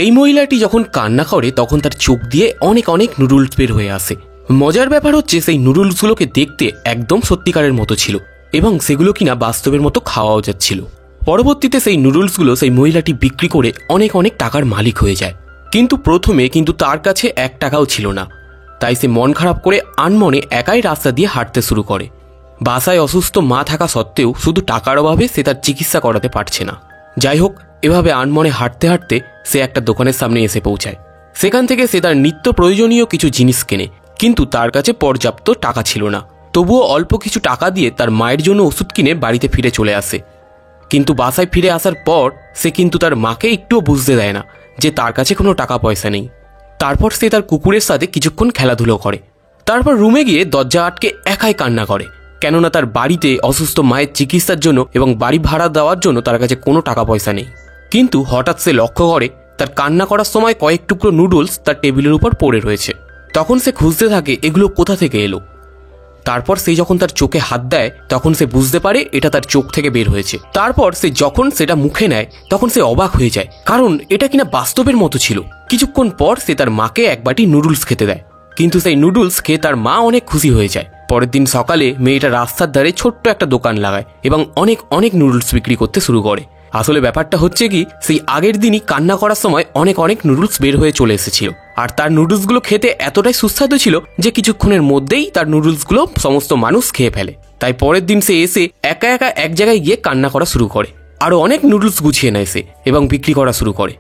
এই মহিলাটি যখন কান্না করে তখন তার চোখ দিয়ে অনেক অনেক নুডলস বের হয়ে আসে। মজার ব্যাপার হচ্ছে সেই নুডলসগুলোকে দেখতে একদম সত্যিকারের মতো ছিল এবং সেগুলো কিনা বাস্তবের মতো খাওয়াও যাচ্ছিল। পরবর্তীতে সেই নুডলসগুলো সেই মহিলাটি বিক্রি করে অনেক অনেক টাকার মালিক হয়ে যায়। কিন্তু প্রথমে তার কাছে 1 টাকাও ছিল না। তাই সে মন খারাপ করে আনমনে একাই রাস্তা দিয়ে হাঁটতে শুরু করে। বাসায় অসুস্থ মা থাকা সত্ত্বেও শুধু টাকার অভাবে সে তার চিকিৎসা করাতে পারছে না। যাই হোক, এভাবে আনমনে হাঁটতে হাঁটতে সে একটা দোকানের সামনে এসে পৌঁছায়। সেখান থেকে সে তার নিত্য প্রয়োজনীয় কিছু জিনিস কেনে, কিন্তু তার কাছে পর্যাপ্ত টাকা ছিল না। তবুও অল্প কিছু টাকা দিয়ে তার মায়ের জন্য ওষুধ কিনে বাড়িতে ফিরে চলে আসে। কিন্তু বাসায় ফিরে আসার পর সে তার মাকে একটুও বুঝতে দেয় না যে তার কাছে কোনো টাকা পয়সা নেই। তারপর সে তার কুকুরের সাথে কিছুক্ষণ খেলাধুলো করে। তারপর রুমে গিয়ে দরজা আটকে একাই কান্না করে, কেননা তার বাড়িতে অসুস্থ মায়ের চিকিৎসার জন্য এবং বাড়ি ভাড়া দেওয়ার জন্য তার কাছে কোনো টাকা পয়সা নেই। কিন্তু হঠাৎ সে লক্ষ্য করে তার কান্না করার সময় কয়েক টুকরো নুডলস তার টেবিলের উপর পড়ে রয়েছে। তখন সে খুঁজতে থাকে এগুলো কোথা থেকে এলো। তারপর সে যখন তার চোখে হাত দেয় তখন সে বুঝতে পারে এটা তার চোখ থেকে বের হয়েছে। তারপর সে যখন সেটা মুখে নেয় তখন সে অবাক হয়ে যায়, কারণ এটা কিনা বাস্তবের মতো ছিল। কিছুক্ষণ পর সে তার মাকে এক বাটি নুডলস খেতে দেয়, কিন্তু সেই নুডলস খেয়ে তার মা অনেক খুশি হয়ে যায়। পরের দিন সকালে মেয়েটা রাস্তার ধারে ছোট্ট একটা দোকান লাগায় এবং অনেক অনেক নুডলস বিক্রি করতে শুরু করে। আসলে ব্যাপারটা হচ্ছে কি, সেই আগের দিনই কান্না করার সময় অনেক অনেক নুডলস বের হয়ে চলে এসেছিল, আর তার নুডলসগুলো খেতে এতটাই সুস্বাদু ছিল যে কিছুক্ষণের মধ্যেই তার নুডলসগুলো সমস্ত মানুষ খেয়ে ফেলে। তাই পরের দিন সে এসে একা একা এক জায়গায় গিয়ে কান্না করা শুরু করে। আরও অনেক নুডলস গুছিয়ে নেয় সে এবং বিক্রি করা শুরু করে।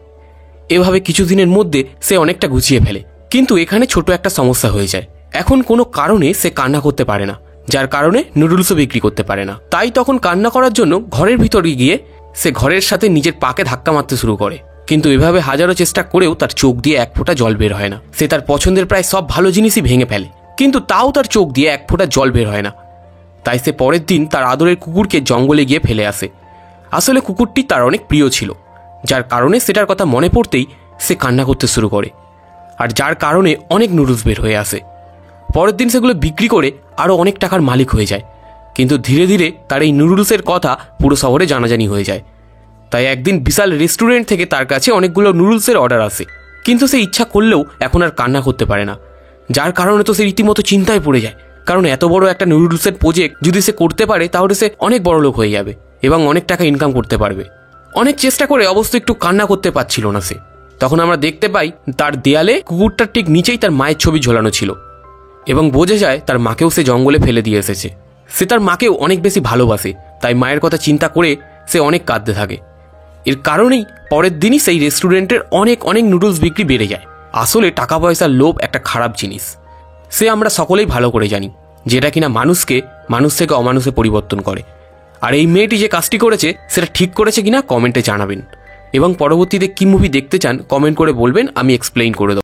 এভাবে কিছুদিনের মধ্যে সে অনেকটা গুছিয়ে ফেলে। কিন্তু এখানে ছোট একটা সমস্যা হয়ে যায়। এখন কোনো কারণে সে কান্না করতে পারে না, যার কারণে নুডলসও বিক্রি করতে পারে না। তাই তখন কান্না করার জন্য ঘরের ভিতরে গিয়ে সে ঘরের সাথে নিজের পাকে ধাক্কা মারতে শুরু করে। কিন্তু এভাবে হাজারো চেষ্টা করেও তার চোখ দিয়ে এক ফোঁটা জল বের হয় না। সে তার পছন্দের প্রায় সব ভালো জিনিসই ভেঙে ফেলে, কিন্তু তাও তার চোখ দিয়ে এক ফোঁটা জল বের হয় না। তাই সে পরের দিন তার আদরের কুকুরকে জঙ্গলে গিয়ে ফেলে আসে। আসলে কুকুরটি তার অনেক প্রিয় ছিল, যার কারণে সেটার কথা মনে পড়তেই সে কান্না করতে শুরু করে, আর যার কারণে অনেক নুডলস বের হয়ে আসে। পরের দিন সেগুলো বিক্রি করে আরও অনেক টাকার মালিক হয়ে যায়। কিন্তু ধীরে ধীরে তার এই নুডলসের কথা পুরো শহরে জানাজানি হয়ে যায়। তাই একদিন বিশাল রেস্টুরেন্ট থেকে তার কাছে অনেকগুলো নুডলসের অর্ডার আসে, কিন্তু সে ইচ্ছা করলেও এখন আর কান্না করতে পারে না। যার কারণে তো সে রীতিমতো চিন্তায় পড়ে যায়, কারণ এত বড় একটা নুডলসের প্রজেক্ট যদি সে করতে পারে তাহলে সে অনেক বড় লোক হয়ে যাবে এবং অনেক টাকা ইনকাম করতে পারবে। অনেক চেষ্টা করে অবশ্য একটু কান্না করতে পারছিল না সে। তখন আমরা দেখতে পাই তার দেয়ালে কুকুরটার ঠিক নিচেই তার মায়ের ছবি ঝোলানো ছিল এবং বোঝা যায় তার মাকেও সে জঙ্গলে ফেলে দিয়ে এসেছে। সে তার মাকেও অনেক বেশি ভালোবাসে, তাই মায়ের কথা চিন্তা করে সে অনেক কাঁদতে থাকে। এর কারণেই পরের দিনই সেই রেস্টুরেন্টের অনেক অনেক নুডলস বিক্রি বেড়ে যায়। আসলে টাকা পয়সার লোভ একটা খারাপ জিনিস, সে আমরা সকলেই ভালো করে জানি, যেটা কিনা মানুষকে মানুষ থেকে অমানুষে পরিবর্তন করে। আর এই মেয়েটি যে কাজটি করেছে সেটা ঠিক করেছে কিনা কমেন্টে জানাবেন, এবং পরবর্তীতে কি মুভি দেখতে চান কমেন্ট করে বলবেন, আমি এক্সপ্লেইন করে দেবো।